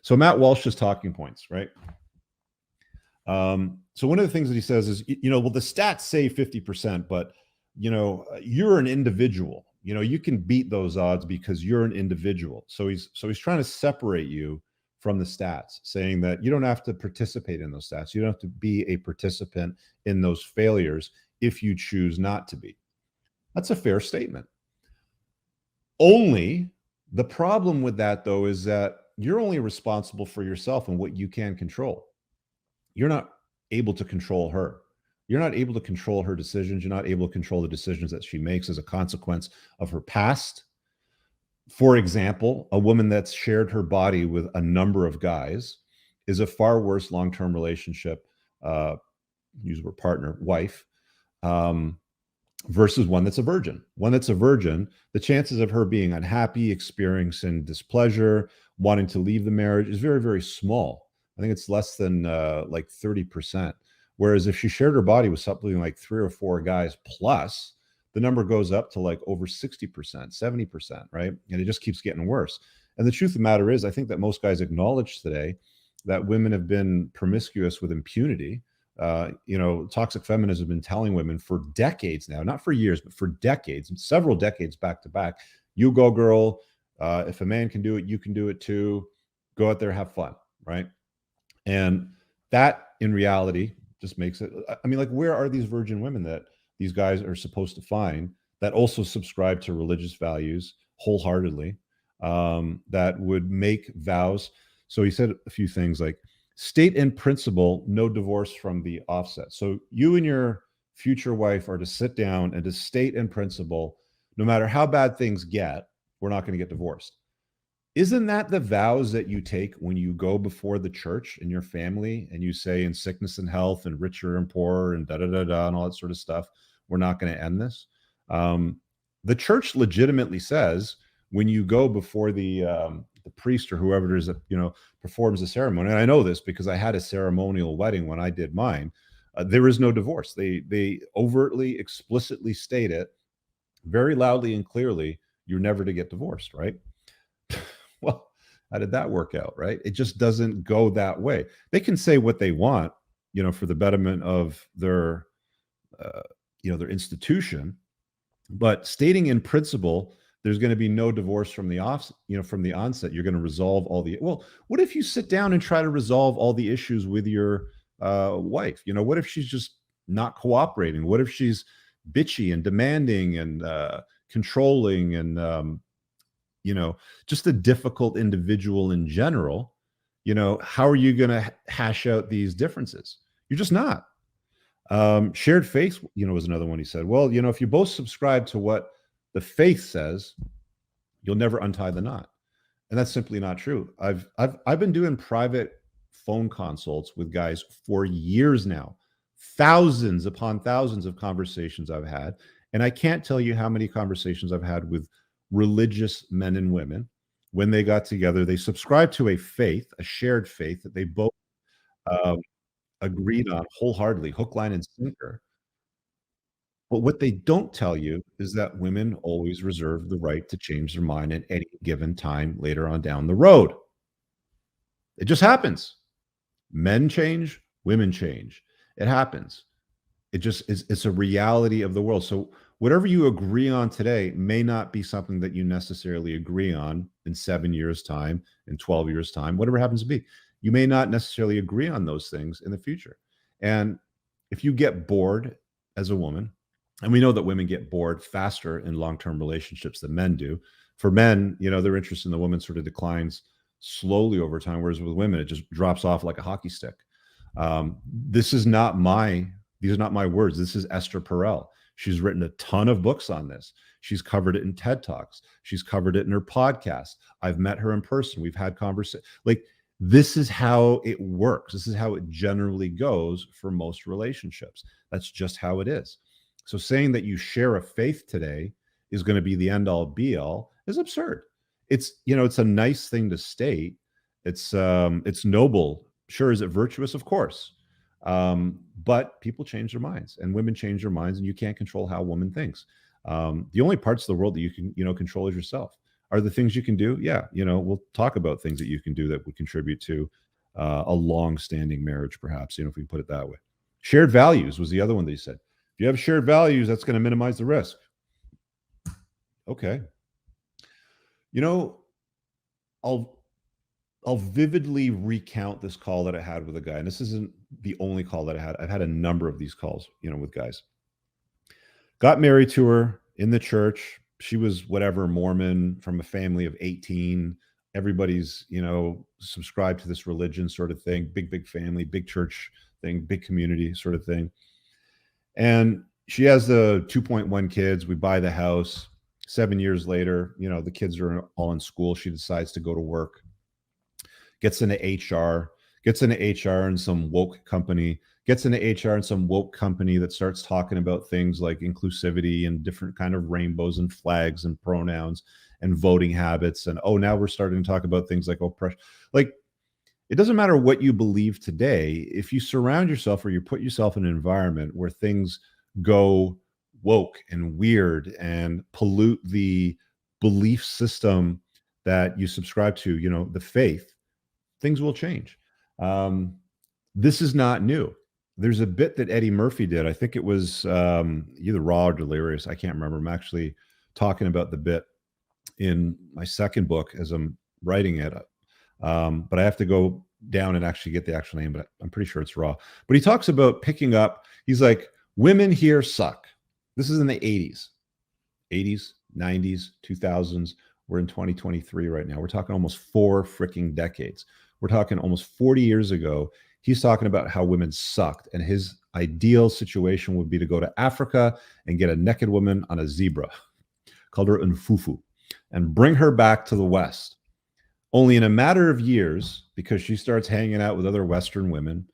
So Matt Walsh's talking points, right? So one of the things that he says is, well, the stats say 50%, but you're an individual. You can beat those odds because you're an individual. So he's trying to separate you from the stats, saying that you don't have to participate in those stats. You don't have to be a participant in those failures if you choose not to be. That's a fair statement. Only the problem with that, though, is that you're only responsible for yourself and what you can control. You're not able to control her. You're not able to control her decisions. You're not able to control the decisions that she makes as a consequence of her past. For example, a woman that's shared her body with a number of guys is a far worse long-term relationship, use the word partner, wife, versus one that's a virgin. One that's a virgin, the chances of her being unhappy, experiencing displeasure, wanting to leave the marriage is very, very small. I think it's less than like 30%. Whereas if she shared her body with something like 3 or 4 guys plus, the number goes up to like over 60%, 70%, right? And it just keeps getting worse. And the truth of the matter is, I think that most guys acknowledge today that women have been promiscuous with impunity. Toxic feminists have been telling women for decades now, not for years, but for decades, several decades back to back, you go girl. If a man can do it, you can do it too. Go out there, have fun, right? And that in reality just makes it, I mean, like, where are these virgin women that these guys are supposed to find that also subscribe to religious values wholeheartedly, that would make vows? So he said a few things like, state in principle, no divorce from the offset. So you and your future wife are to sit down and to state in principle, no matter how bad things get, we're not going to get divorced. Isn't that the vows that you take when you go before the church and your family and you say, in sickness and health and richer and poorer and da-da-da-da and all that sort of stuff, we're not going to end this? The church legitimately says, when you go before the priest or whoever it is that performs the ceremony, and I know this because I had a ceremonial wedding when I did mine, there is no divorce. They overtly, explicitly state it very loudly and clearly, you're never to get divorced, right? Well, how did that work out, right? It just doesn't go that way. They can say what they want, for the betterment of their their institution, but stating in principle there's going to be no divorce from the from the onset. You're going to resolve all the, well, what if you sit down and try to resolve all the issues with your wife? What if she's just not cooperating? What if she's bitchy and demanding and controlling and just a difficult individual in general? How are you going to hash out these differences? You're just not. Shared faith, was another one. He said, well, if you both subscribe to what the faith says, you'll never untie the knot. And that's simply not true. I've been doing private phone consults with guys for years now, thousands upon thousands of conversations I've had. And I can't tell you how many conversations I've had with religious men and women. When they got together, they subscribed to a faith, a shared faith that they both agreed on wholeheartedly, hook, line, and sinker. But what they don't tell you is that women always reserve the right to change their mind at any given time later on down the road. It just happens. Men change, women change. It happens. It just is, it's a reality of the world. So whatever you agree on today may not be something that you necessarily agree on in 7 years' time, in 12 years' time, whatever happens to be. You may not necessarily agree on those things in the future. And if you get bored as a woman, and we know that women get bored faster in long-term relationships than men do. For men, their interest in the woman sort of declines slowly over time, whereas with women, it just drops off like a hockey stick. These are not my words. This is Esther Perel. She's written a ton of books on this. She's covered it in TED Talks. She's covered it in her podcast. I've met her in person. We've had conversations. Like, this is how it works. This is how it generally goes for most relationships. That's just how it is. So saying that you share a faith today is going to be the end all be all is absurd. It's, it's a nice thing to state. It's noble. Sure. Is it virtuous? Of course. But people change their minds and women change their minds, and you can't control how a woman thinks. The only parts of the world that you can, control is yourself. Are the things you can do? Yeah, we'll talk about things that you can do that would contribute to a long-standing marriage, perhaps, if we put it that way. Shared values was the other one they said. If you have shared values, that's going to minimize the risk. Okay. You know, I'll I'll vividly recount this call that I had with a guy, and this isn't the only call that I had. I've had a number of these calls, with guys. Got married to her in the church. She was whatever, Mormon, from a family of 18. Everybody's, subscribed to this religion sort of thing. Big, big family, big church thing, big community sort of thing. And she has the 2.1 kids. We buy the house. 7 years later, the kids are all in school. She decides to go to work, gets into HR, in some woke company, that starts talking about things like inclusivity and different kind of rainbows and flags and pronouns and voting habits. And now we're starting to talk about things like oppression. Like, it doesn't matter what you believe today. If you surround yourself or you put yourself in an environment where things go woke and weird and pollute the belief system that you subscribe to, the faith, things will change. This is not new. There's a bit that Eddie Murphy did. I think it was either Raw or Delirious. I can't remember. I'm actually talking about the bit in my second book as I'm writing it. But I have to go down and actually get the actual name, but I'm pretty sure it's Raw. But he talks about picking up, he's like, women here suck. This is in the 80s, 90s, 2000s. We're in 2023 right now. We're talking almost 4 freaking decades. We're talking almost 40 years ago. He's talking about how women sucked, and his ideal situation would be to go to Africa and get a naked woman on a zebra, called her Nfufu, and bring her back to the West. Only in a matter of years, because she starts hanging out with other Western women,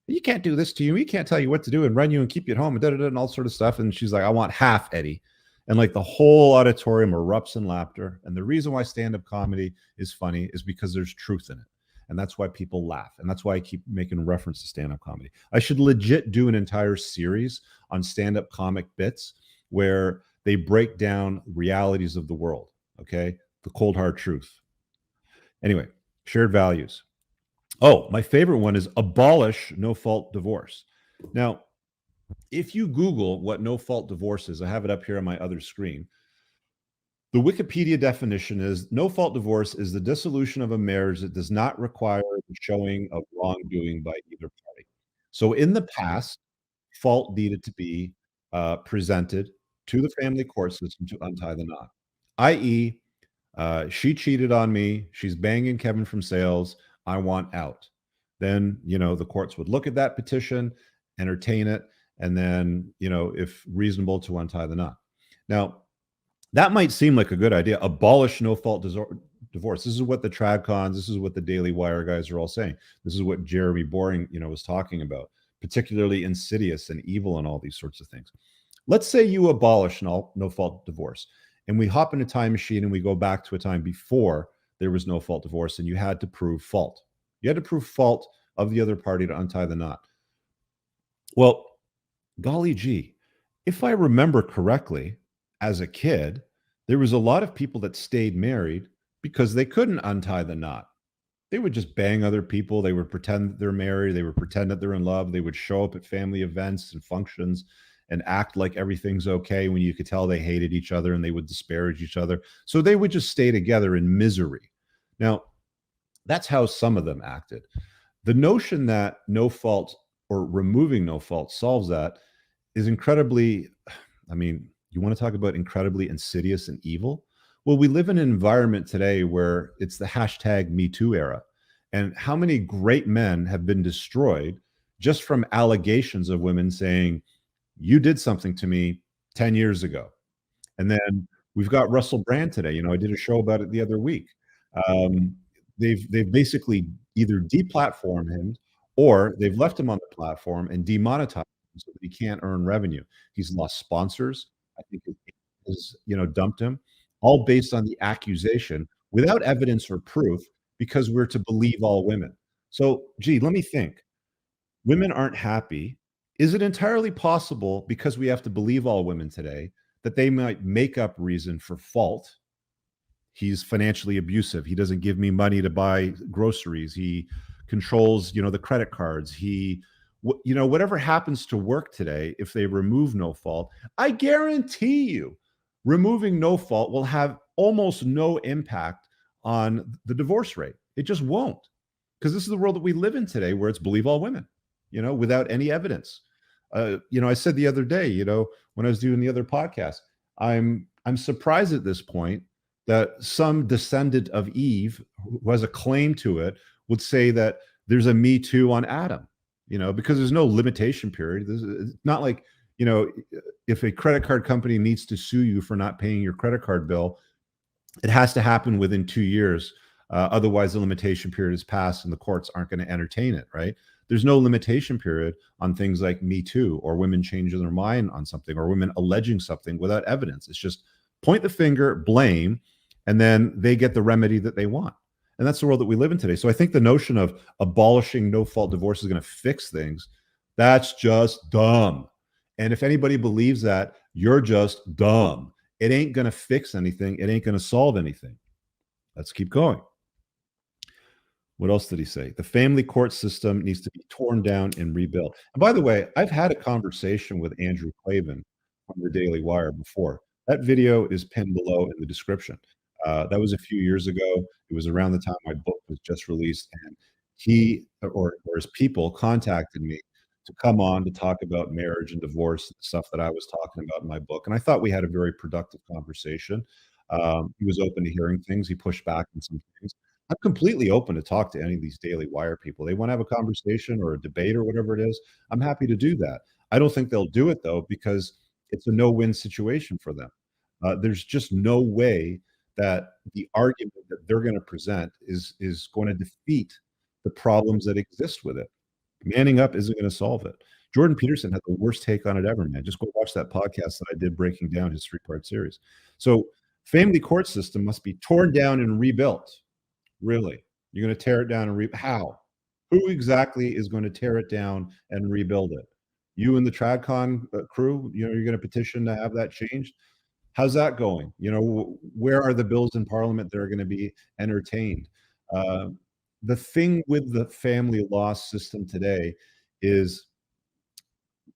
you can't do this to you. We can't tell you what to do and run you and keep you at home and all sort of stuff. And she's like, I want half, Eddie. And like the whole auditorium erupts in laughter. And the reason why stand-up comedy is funny is because there's truth in it. And that's why people laugh. And that's why I keep making reference to stand-up comedy. I should legit do an entire series on stand-up comic bits where they break down realities of the world. Okay. The cold hard truth. Anyway, shared values. Oh, my favorite one is abolish no-fault divorce. Now, if you Google what no-fault divorce is, I have it up here on my other screen. The Wikipedia definition is no-fault divorce is the dissolution of a marriage that does not require the showing of wrongdoing by either party. So in the past, fault needed to be presented to the family court system to untie the knot, i.e., she cheated on me. She's banging Kevin from sales. I want out. Then, the courts would look at that petition, entertain it, and then, if reasonable, to untie the knot. Now, that might seem like a good idea. Abolish no-fault divorce. This is what the TradCons, this is what the Daily Wire guys are all saying. This is what Jeremy Boring, was talking about, particularly insidious and evil and all these sorts of things. Let's say you abolish no-fault divorce, and we hop in a time machine and we go back to a time before there was no-fault divorce, and you had to prove fault. You had to prove fault of the other party to untie the knot. Well, golly gee, if I remember correctly, as a kid, there was a lot of people that stayed married because they couldn't untie the knot. They would just bang other people. They would pretend that they're married. They would pretend that they're in love. They would show up at family events and functions and act like everything's okay when you could tell they hated each other, and they would disparage each other. So they would just stay together in misery. Now, that's how some of them acted. The notion that no fault or removing no fault solves that is incredibly, you want to talk about incredibly insidious and evil? Well, we live in an environment today where it's the hashtag Me Too era. And how many great men have been destroyed just from allegations of women saying, you did something to me 10 years ago. And then we've got Russell Brand today. I did a show about it the other week. They've basically either deplatformed him or they've left him on the platform and demonetized him so that he can't earn revenue. He's lost sponsors. I think has dumped him, all based on the accusation without evidence or proof, because we're to believe all women. So, let me think. Women aren't happy. Is it entirely possible, because we have to believe all women today, that they might make up reason for fault He's financially abusive. He doesn't give me money to buy groceries. He controls, the credit cards. Whatever happens to work today, if they remove no fault, I guarantee you, removing no fault will have almost no impact on the divorce rate. It just won't, because this is the world that we live in today, where it's believe all women, without any evidence. I said the other day, when I was doing the other podcast, I'm surprised at this point that some descendant of Eve who has a claim to it would say that there's a Me Too on Adam, because there's no limitation period. It's not like, if a credit card company needs to sue you for not paying your credit card bill, it has to happen within 2 years. Otherwise, the limitation period is passed and the courts aren't going to entertain it, right? There's no limitation period on things like Me Too or women changing their mind on something or women alleging something without evidence. It's just point the finger, blame, and then they get the remedy that they want. And that's the world that we live in today. So I think the notion of abolishing no fault divorce is going to fix things. That's just dumb. And if anybody believes that, you're just dumb. It ain't going to fix anything. It ain't going to solve anything. Let's keep going. What else did he say? The family court system needs to be torn down and rebuilt. And by the way, I've had a conversation with Andrew Clavin on the Daily Wire before. That video is pinned below in the description. That was a few years ago. It was around the time my book was just released, and he or his people contacted me to come on to talk about marriage and divorce, stuff that I was talking about in my book. And I thought we had a very productive conversation. He was open to hearing things. He pushed back on some things. I'm completely open to talk to any of these Daily Wire people. They want to have a conversation or a debate or whatever it is. I'm happy to do that. I don't think they'll do it, though, because it's a no-win situation for them. There's just no way that the argument that they're going to present is going to defeat the problems that exist with it. Manning up isn't going to solve it. Jordan Peterson had the worst take on it ever, man. Just go watch that podcast that I did breaking down his 3-part series. So family court system must be torn down and rebuilt. Really? You're going to tear it down and how? Who exactly is going to tear it down and rebuild it? You and the TradCon crew, you're going to petition to have that changed? How's that going? Where are the bills in Parliament that are going to be entertained? The thing with the family law system today is,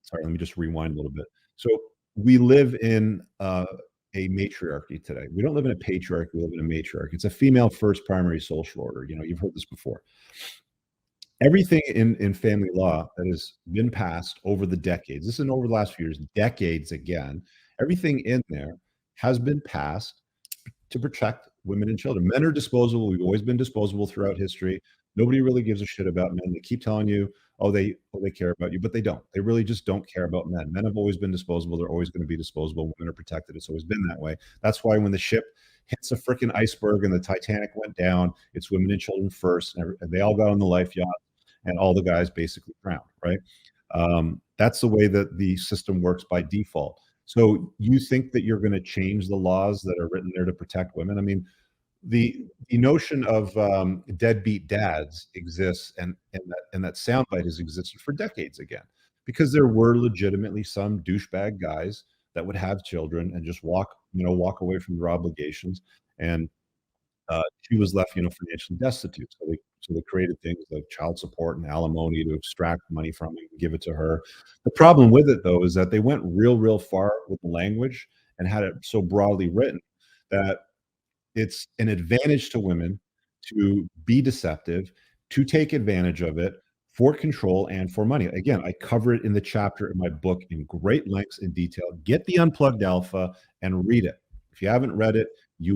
sorry, let me just rewind a little bit. So we live in a matriarchy today. We don't live in a patriarchy, we live in a matriarchy. It's a female first primary social order. You've heard this before. Everything in family law that has been passed over the decades, this isn't over the last few years, decades again, everything in there has been passed to protect women and children. Men are disposable. We've always been disposable throughout history. Nobody really gives a shit about men. They keep telling you, they care about you, but they don't. They really just don't care about men. Men have always been disposable. They're always going to be disposable. Women are protected. It's always been that way. That's why when the ship hits a freaking iceberg and the Titanic went down, it's women and children first. And they all got on the life yacht, and all the guys basically drowned, right? That's the way that the system works by default. So you think that you're going to change the laws that are written there to protect women? I mean, the notion of deadbeat dads exists, and that soundbite has existed for decades again, because there were legitimately some douchebag guys that would have children and just walk away from their obligations, and she was left, financially destitute. So they created things like child support and alimony to extract money from him and give it to her. The problem with it, though, is that they went real far with the language and had it so broadly written that it's an advantage to women to be deceptive, to take advantage of it for control and for money. Again, I cover it in the chapter in my book in great lengths and detail. Get the Unplugged Alpha and read it. If you haven't read it, it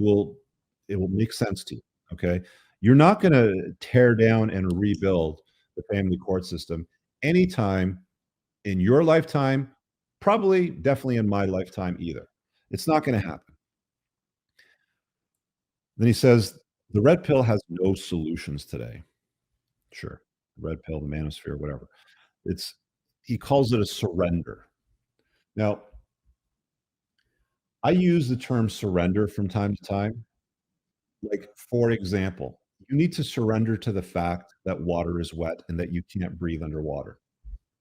will make sense to you. Okay. You're not going to tear down and rebuild the family court system anytime in your lifetime, probably definitely in my lifetime either. It's not going to happen. Then he says, the red pill has no solutions today. Sure. The red pill, the manosphere, whatever. He calls it a surrender. Now, I use the term surrender from time to time. Like, for example, you need to surrender to the fact that water is wet and that you can't breathe underwater.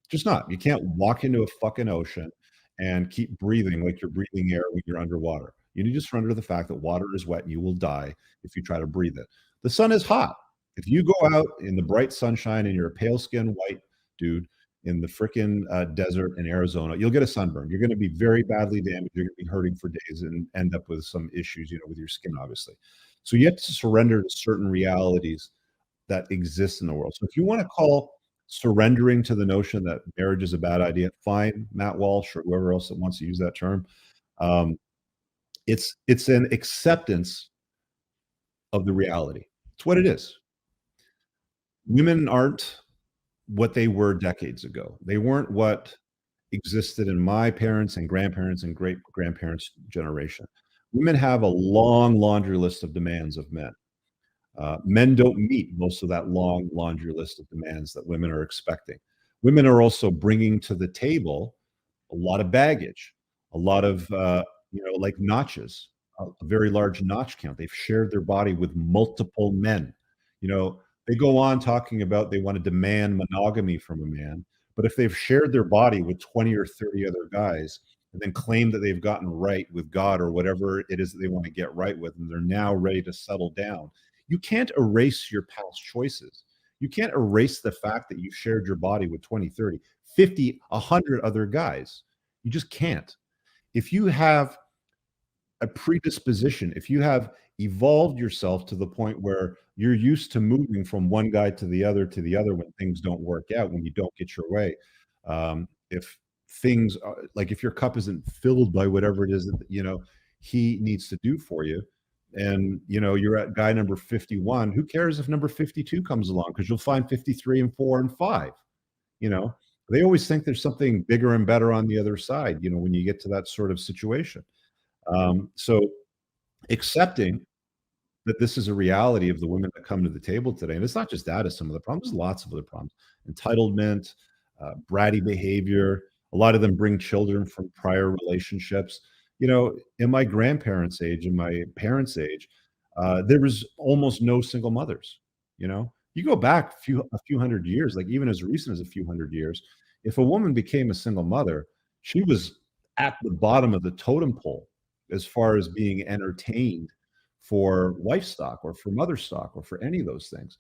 Just not. You can't walk into a fucking ocean and keep breathing like you're breathing air when you're underwater. You need to surrender to the fact that water is wet and you will die if you try to breathe it. The sun is hot. If you go out in the bright sunshine and you're a pale skinned white dude in the frickin' desert in Arizona, you'll get a sunburn. You're going to be very badly damaged. You're going to be hurting for days and end up with some issues, with your skin, obviously. So you have to surrender to certain realities that exist in the world. So if you want to call surrendering to the notion that marriage is a bad idea, fine, Matt Walsh or whoever else that wants to use that term. Um, it's an acceptance of the reality. It's what it is. Women aren't what they were decades ago. They weren't what existed in my parents and grandparents and great grandparents' generation. Women have a long laundry list of demands of men. Men don't meet most of that long laundry list of demands that women are expecting. Women are also bringing to the table a lot of baggage, a lot of, like notches, a very large notch count. They've shared their body with multiple men. You know, they go on talking about they want to demand monogamy from a man, but if they've shared their body with 20 or 30 other guys and then claim that they've gotten right with God or whatever it is that they want to get right with, and they're now ready to settle down, you can't erase your past choices. You can't erase the fact that you shared your body with 20, 30, 50, 100 other guys. You just can't. If you have a predisposition, if you have evolved yourself to the point where you're used to moving from one guy to the other when things don't work out, when you don't get your way, if things are, like if your cup isn't filled by whatever it is that he needs to do for you, and you're at guy number 51, who cares if number 52 comes along, because you'll find 53 and 4 and 5. They always think there's something bigger and better on the other side when you get to that sort of situation. So accepting that this is a reality of the women that come to the table today, and it's not just that as some of the problems, there's lots of other problems. Entitlement, bratty behavior. A lot of them bring children from prior relationships. In my grandparents' age, in my parents' age, there was almost no single mothers. You go back a few hundred years, like even as recent as a few hundred years, if a woman became a single mother, she was at the bottom of the totem pole as far as being entertained for wife stock or for mother stock or for any of those things.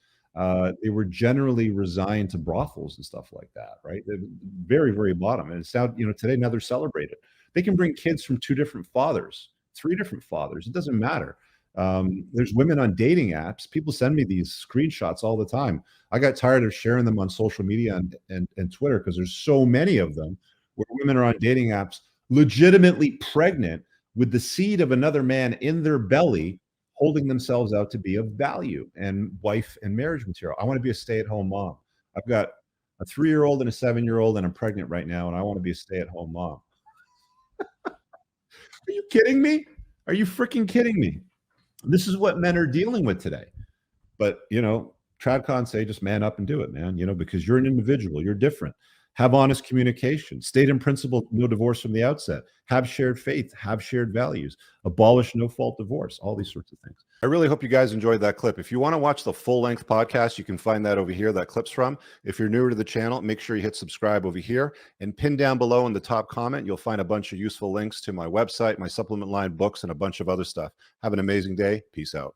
They were generally resigned to brothels and stuff like that, right? They're very, very bottom. And it's now, today, now they're celebrated. They can bring kids from 2 different fathers, 3 different fathers. It doesn't matter. There's women on dating apps. People send me these screenshots all the time. I got tired of sharing them on social media and Twitter because there's so many of them where women are on dating apps legitimately pregnant with the seed of another man in their belly, holding themselves out to be of value and wife and marriage material. I want to be a stay-at-home mom. I've got a 3-year-old and a 7-year-old, and I'm pregnant right now, and I want to be a stay-at-home mom. Are you kidding me? Are you freaking kidding me? This is what men are dealing with today. But, TradCon say just man up and do it, man, because you're an individual. You're different. Have honest communication. State in principle, no divorce from the outset. Have shared faith. Have shared values. Abolish no-fault divorce. All these sorts of things. I really hope you guys enjoyed that clip. If you want to watch the full-length podcast, you can find that over here, that clip's from. If you're newer to the channel, make sure you hit subscribe over here. And pin down below in the top comment, you'll find a bunch of useful links to my website, my supplement line, books, and a bunch of other stuff. Have an amazing day. Peace out.